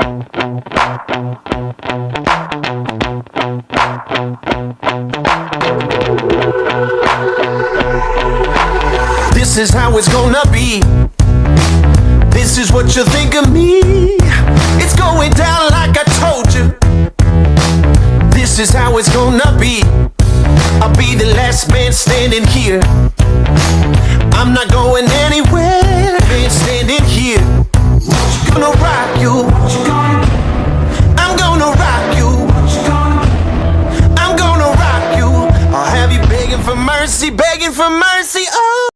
This is how it's gonna be. This is what you think of me. It's going down like I told you. This is how it's gonna be. I'll be the last man standing here. I'm not going anywhere. Been standing here. Gonna rock you. I'm gonna rock you. I'm gonna rock you. I'll have you begging for mercy, begging for mercy. Oh.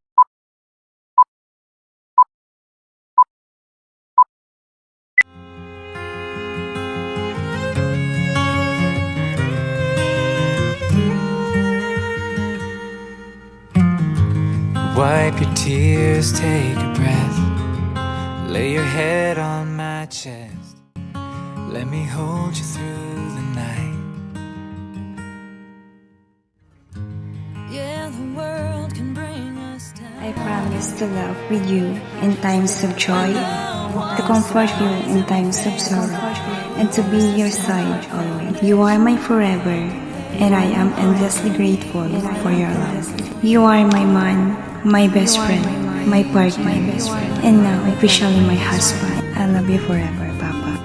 Wipe your tears, take a breath. Lay your head on my chest. Let me hold you through the night. Yeah, the world can bring us down. I promise to love with you in times of joy, to comfort you in times of sorrow, and to be your side always. You are my forever, and I am endlessly grateful for your love. You are my man, my best friend, my partner, and now officially my husband. I love you forever, Papa.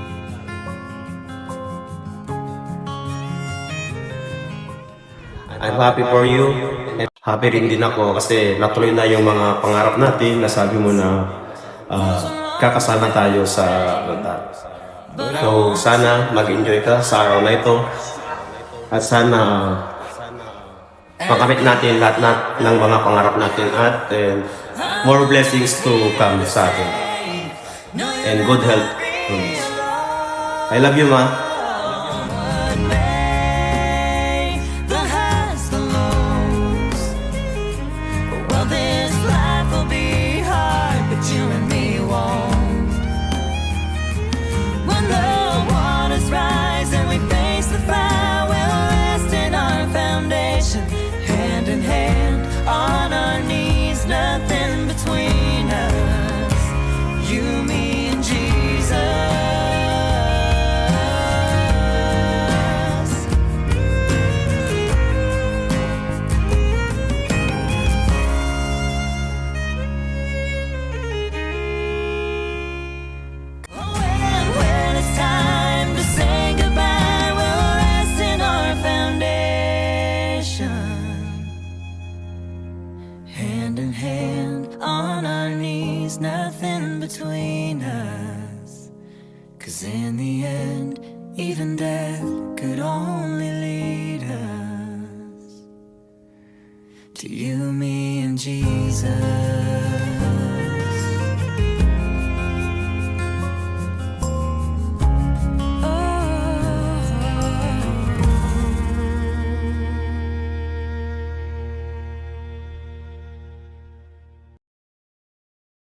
I'm happy for you. Happy rin din ako kasi natuloy na yung mga pangarap natin. Nasabi mo na kakasama tayo sa altar. So sana mag-enjoy ka sa araw na ito. At sana makamit natin lahat ng mga pangarap natin at more blessings to come sa atin. And good health. I love you, Ma. Hand in hand, on our knees, nothing between us. You, me, and Jesus. When it's time to say goodbye, we'll rest in our foundation. Hand in hand, on our knees, nothing between us. 'Cause in the end, even death could only lead us to you, me, and Jesus.